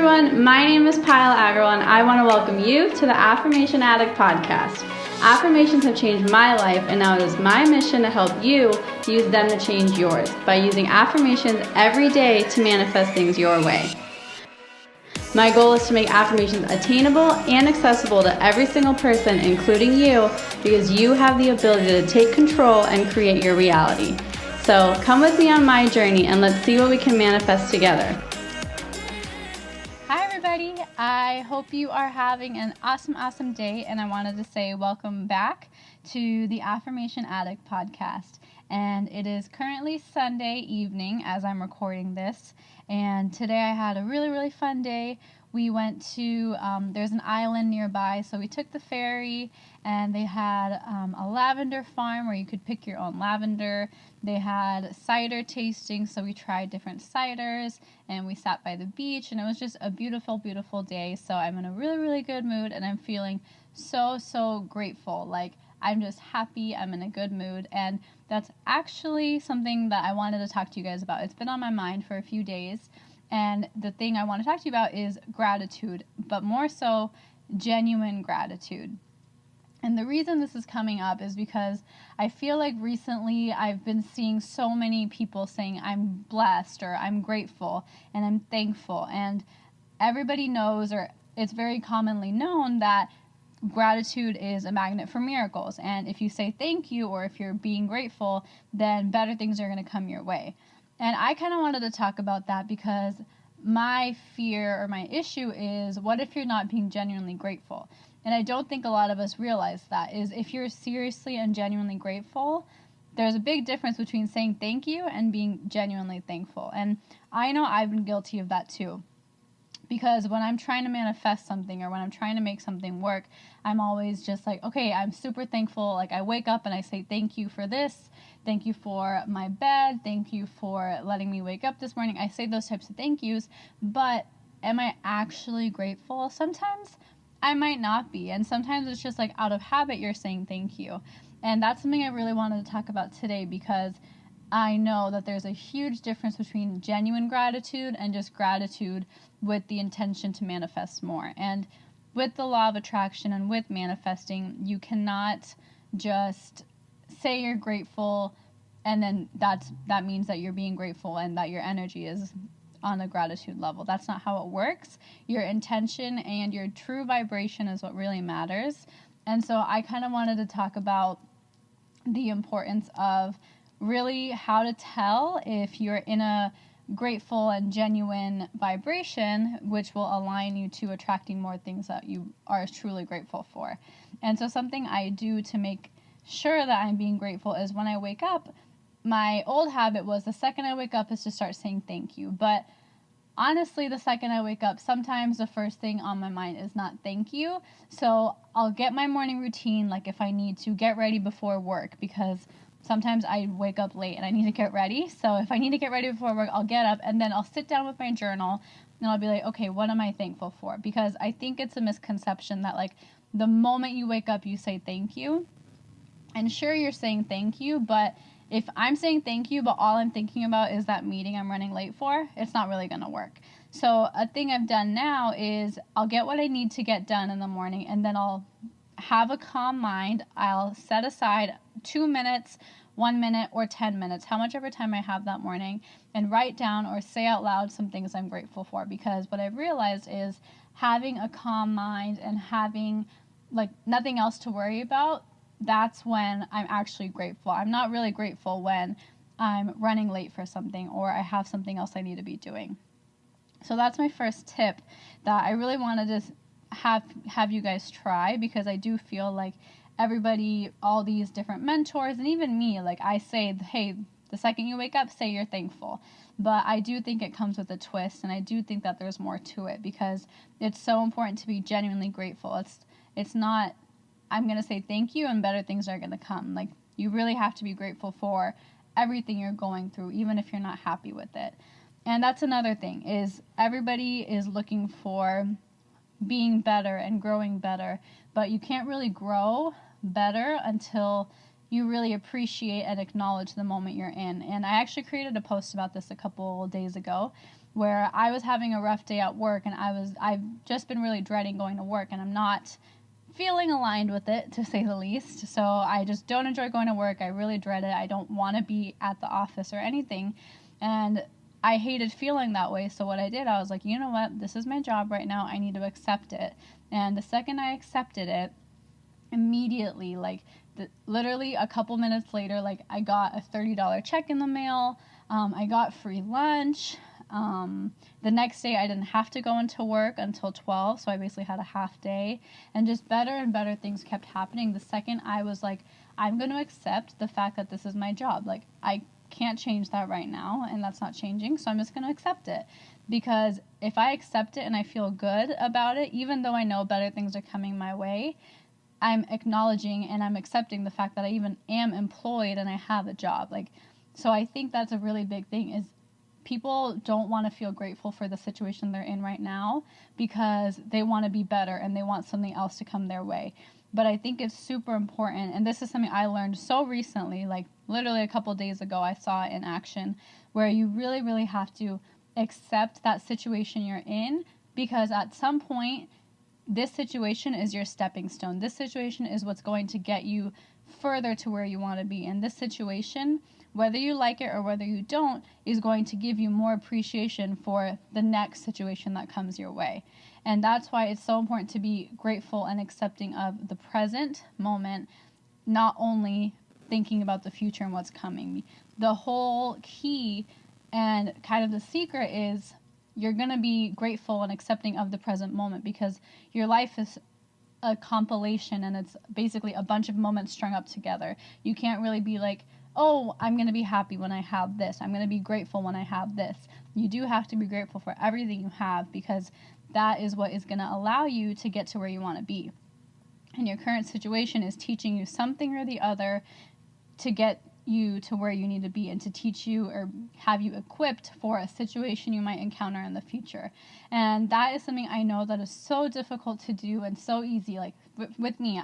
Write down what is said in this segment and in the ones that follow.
everyone, my name is Pyle Agarwal and I want to welcome you to the Affirmation Addict podcast. Affirmations have changed my life and now it is my mission to help you use them to change yours by using affirmations every day to manifest things your way. My goal is to make affirmations attainable and accessible to every single person, including you, because you have the ability to take control and create your reality. So come with me on my journey and let's see what we can manifest together. Hi everybody, I hope you are having an awesome day, and I wanted to say welcome back to the Affirmation Addict podcast. And it is currently Sunday evening as I'm recording this, and today I had a really fun day. We went to, there's an island nearby, so we took the ferry, and they had a lavender farm where you could pick your own lavender. They had cider tasting, so we tried different ciders, and we sat by the beach, and it was just a beautiful day. So I'm in a really good mood, and I'm feeling so grateful. Like, I'm just happy, I'm in a good mood, and that's actually something that I wanted to talk to you guys about. It's been on my mind for a few days, and the thing I want to talk to you about is gratitude, but more so genuine gratitude. And the reason this is coming up is because I feel like recently I've been seeing so many people saying I'm blessed or I'm grateful and I'm thankful, and everybody knows, or it's very commonly known, that gratitude is a magnet for miracles, and if you say thank you or if you're being grateful, then better things are going to come your way. And I kind of wanted to talk about that because my fear or my issue is, what if you're not being genuinely grateful? And I don't think a lot of us realize that, is if you're seriously and genuinely grateful, there's a big difference between saying thank you and being genuinely thankful. And I know I've been guilty of that too. Because when I'm trying to manifest something or when I'm trying to make something work, I'm always just like, okay, I'm super thankful. Like, I wake up and I say thank you for this. Thank you for my bed. Thank you for letting me wake up this morning. I say those types of thank yous, but am I actually grateful? Sometimes I might not be. And sometimes it's just like out of habit, you're saying thank you. And that's something I really wanted to talk about today, because I know that there's a huge difference between genuine gratitude and just gratitude with the intention to manifest more. And with the law of attraction and with manifesting, you cannot just say you're grateful and then that means that you're being grateful and that your energy is on a gratitude level. That's not how it works. Your intention and your true vibration is what really matters. And so I kind of wanted to talk about the importance of really how to tell if you're in a grateful and genuine vibration, which will align you to attracting more things that you are truly grateful for. And so something I do to make sure that I'm being grateful is when I wake up, my old habit was the second I wake up is to start saying thank you. But honestly, the second I wake up, sometimes the first thing on my mind is not thank you. So I'll get my morning routine, like if I need to get ready before work, because sometimes I wake up late and I need to get ready. So if I need to get ready before work, I'll get up and then I'll sit down with my journal and I'll be like, okay, what am I thankful for? Because I think it's a misconception that like the moment you wake up, you say thank you. And sure, you're saying thank you, but if I'm saying thank you, but all I'm thinking about is that meeting I'm running late for, it's not really going to work. So a thing I've done now is I'll get what I need to get done in the morning, and then I'll have a calm mind. I'll set aside 2 minutes, 1 minute, or 10 minutes, how much ever time I have that morning, and write down or say out loud some things I'm grateful for. Because what I've realized is having a calm mind and having like nothing else to worry about, that's when I'm actually grateful. I'm not really grateful when I'm running late for something or I have something else I need to be doing. So that's my first tip that I really wanted to have you guys try, because I do feel like everybody, all these different mentors, and even me, like I say, hey, the second you wake up, say you're thankful. But I do think it comes with a twist, and I do think that there's more to it, because it's so important to be genuinely grateful. It's not, I'm going to say thank you and better things are going to come. Like, you really have to be grateful for everything you're going through, even if you're not happy with it. And that's another thing, is everybody is looking for being better and growing better, but you can't really grow better until you really appreciate and acknowledge the moment you're in. And I actually created a post about this a couple days ago where I was having a rough day at work, and I've just been really dreading going to work, and I'm not feeling aligned with it, to say the least. So I just don't enjoy going to work. I really dread it. I don't want to be at the office or anything. And I hated feeling that way. So what I did, I was like, you know what? This is my job right now. I need to accept it. And the second I accepted it, immediately, like literally a couple minutes later, like I got a $30 check in the mail. I got free lunch. The next day I didn't have to go into work until 12, so I basically had a half day, and just better and better things kept happening the second I was like, I'm going to accept the fact that this is my job. Like, I can't change that right now, and that's not changing, so I'm just going to accept it. Because if I accept it and I feel good about it, even though I know better things are coming my way, I'm acknowledging and I'm accepting the fact that I even am employed and I have a job. Like, so I think that's a really big thing, is people don't want to feel grateful for the situation they're in right now because they want to be better and they want something else to come their way. But I think it's super important, and this is something I learned so recently, like literally a couple days ago I saw it in action, where you really, really have to accept that situation you're in, because at some point this situation is your stepping stone. This situation is what's going to get you further to where you want to be. And this situation, whether you like it or whether you don't, is going to give you more appreciation for the next situation that comes your way. And that's why it's so important to be grateful and accepting of the present moment, not only thinking about the future and what's coming. The whole key and kind of the secret is you're going to be grateful and accepting of the present moment, because your life is a compilation and it's basically a bunch of moments strung up together. You can't really be like, oh, I'm going to be happy when I have this. I'm going to be grateful when I have this. You do have to be grateful for everything you have, because that is what is going to allow you to get to where you want to be. And your current situation is teaching you something or the other to get you to where you need to be, and to teach you or have you equipped for a situation you might encounter in the future. And that is something I know that is so difficult to do and so easy. Like with me,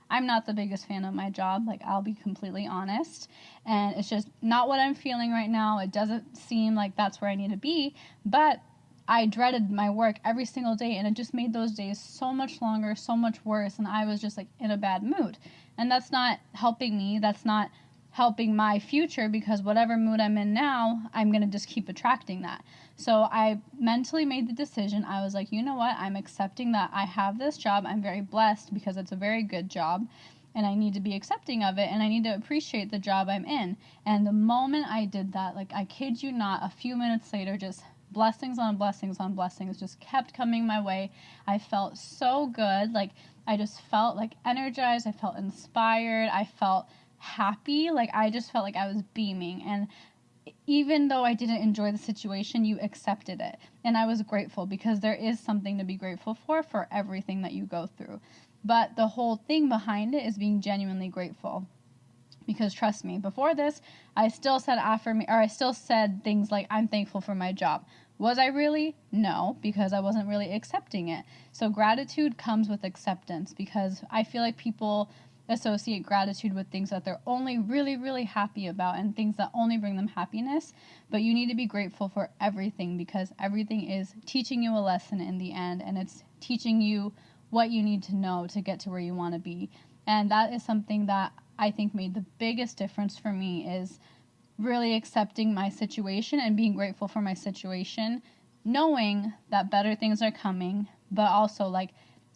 I'm not the biggest fan of my job, like I'll be completely honest, and it's just not what I'm feeling right now. It doesn't seem like that's where I need to be, but I dreaded my work every single day, and it just made those days so much longer, so much worse, and I was just like in a bad mood. And that's not helping me. That's not helping my future, because whatever mood I'm in now, I'm going to just keep attracting that. So I mentally made the decision. I was like, you know what? I'm accepting that I have this job. I'm very blessed because it's a very good job, and I need to be accepting of it, and I need to appreciate the job I'm in. And the moment I did that, like I kid you not, a few minutes later, just blessings on blessings on blessings just kept coming my way. I felt so good. Like I just felt like energized. I felt inspired. I felt happy. Like I just felt like I was beaming. And even though I didn't enjoy the situation, you accepted it. And I was grateful, because there is something to be grateful for everything that you go through. But the whole thing behind it is being genuinely grateful. Because trust me, before this, I still said things like, I'm thankful for my job. Was I really? No, because I wasn't really accepting it. So gratitude comes with acceptance, because I feel like people associate gratitude with things that they're only really, really happy about and things that only bring them happiness. But you need to be grateful for everything, because everything is teaching you a lesson in the end, and it's teaching you what you need to know to get to where you want to be. And that is something that I think made the biggest difference for me, is really accepting my situation and being grateful for my situation, knowing that better things are coming, but also like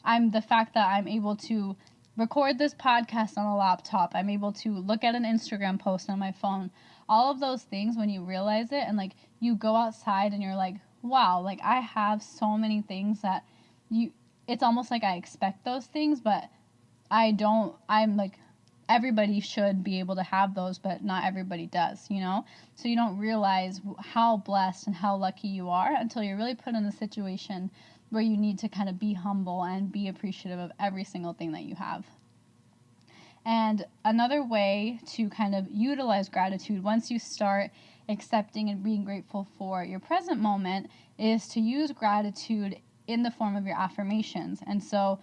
the fact that I'm able to record this podcast on a laptop, I'm able to look at an Instagram post on my phone, all of those things, when you realize it and like you go outside and you're like, wow, like I have so many things that it's almost like I expect those things, but I don't. I'm like, everybody should be able to have those, but not everybody does, you know? So you don't realize how blessed and how lucky you are until you're really put in a situation where you need to kind of be humble and be appreciative of every single thing that you have. And another way to kind of utilize gratitude once you start accepting and being grateful for your present moment is to use gratitude in the form of your affirmations. And so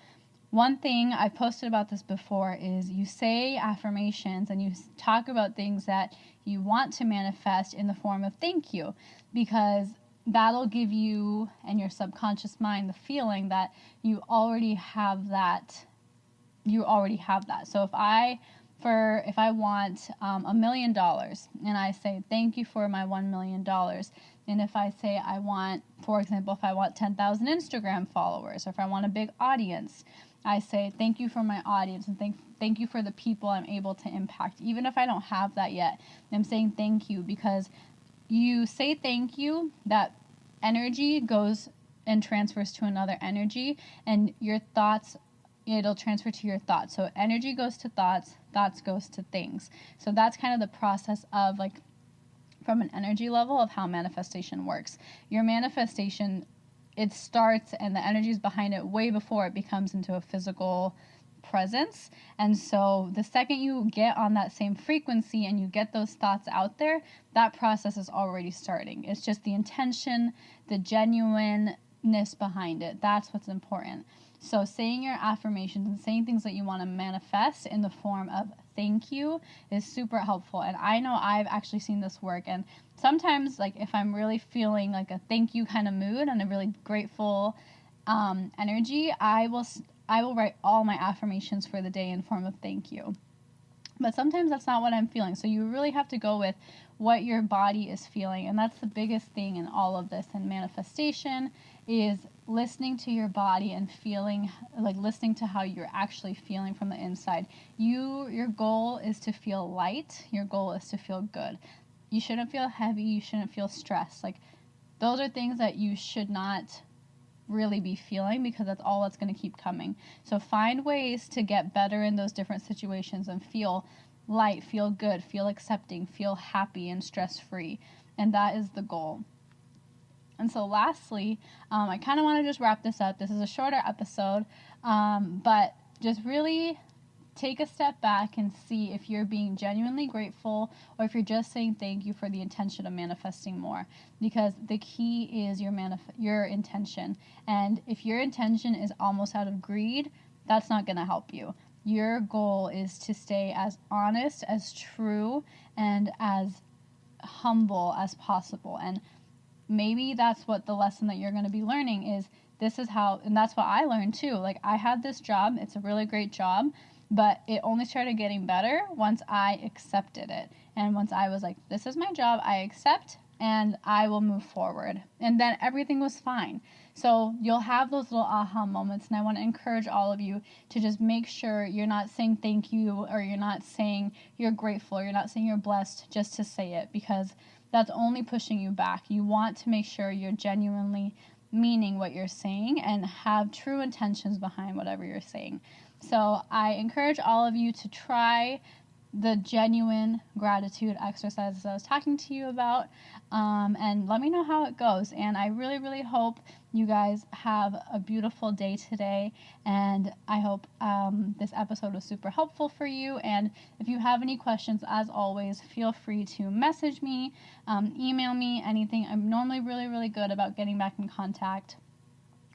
one thing I posted about this before is you say affirmations and you talk about things that you want to manifest in the form of thank you, because that'll give you and your subconscious mind the feeling that you already have that. So if I want $1 million and I say thank you for my $1 million, and if I say I want, for example, if I want 10,000 Instagram followers, or if I want a big audience, I say thank you for my audience, and thank you for the people I'm able to impact. Even if I don't have that yet, I'm saying thank you, because you say thank you, that energy goes and transfers to another energy, and your thoughts, it'll transfer to your thoughts. So energy goes to thoughts, thoughts goes to things. So that's kind of the process of, like, from an energy level of how manifestation works. Your manifestation, it starts and the energy is behind it way before it becomes into a physical presence. And so the second you get on that same frequency and you get those thoughts out there, that process is already starting. It's just the intention, the genuineness behind it. That's what's important. So saying your affirmations and saying things that you want to manifest in the form of thank you is super helpful. And I know I've actually seen this work. And sometimes, like, if I'm really feeling like a thank you kind of mood and a really grateful energy, I will write all my affirmations for the day in form of thank you. But sometimes that's not what I'm feeling. So you really have to go with what your body is feeling. And that's the biggest thing in all of this. And manifestation is listening to your body and feeling, like, listening to how you're actually feeling from the inside. Your goal is to feel light. Your goal is to feel good. You shouldn't feel heavy. You shouldn't feel stressed. Like, those are things that you should not really be feeling, because that's all that's going to keep coming. So find ways to get better in those different situations and feel light, feel good, feel accepting, feel happy and stress-free. And that is the goal. And so lastly, I kind of want to just wrap this up. This is a shorter episode, but just really take a step back and see if you're being genuinely grateful, or if you're just saying thank you for the intention of manifesting more. Because the key is your intention. And if your intention is almost out of greed, that's not going to help you. Your goal is to stay as honest, as true, and as humble as possible. And maybe that's what the lesson that you're going to be learning is, this is how, and that's what I learned too. Like, I had this job, it's a really great job, but it only started getting better once I accepted it. And once I was like, this is my job, I accept, and I will move forward. And then everything was fine. So you'll have those little aha moments, and I want to encourage all of you to just make sure you're not saying thank you, or you're not saying you're grateful, or you're not saying you're blessed just to say it, because that's only pushing you back. You want to make sure you're genuinely meaning what you're saying and have true intentions behind whatever you're saying. So I encourage all of you to try the genuine gratitude exercises I was talking to you about, and let me know how it goes. And I really, really hope you guys have a beautiful day today, and I hope this episode was super helpful for you. And if you have any questions, as always, feel free to message me, email me, anything. I'm normally really, really good about getting back in contact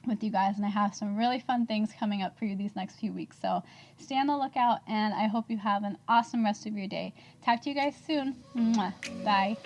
with you guys, and I have some really fun things coming up for you these next few weeks. So stay on the lookout, and I hope you have an awesome rest of your day. Talk to you guys soon. Mwah. Bye.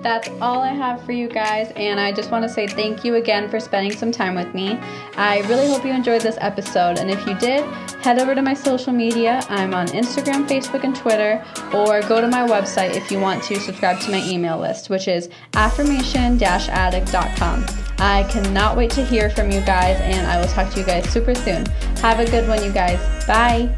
That's all I have for you guys, and I just want to say thank you again for spending some time with me. I really hope you enjoyed this episode, and if you did, head over to my social media. I'm on Instagram, Facebook, and Twitter, or go to my website if you want to subscribe to my email list, which is affirmation-addict.com. I cannot wait to hear from you guys, and I will talk to you guys super soon. Have a good one, you guys. Bye.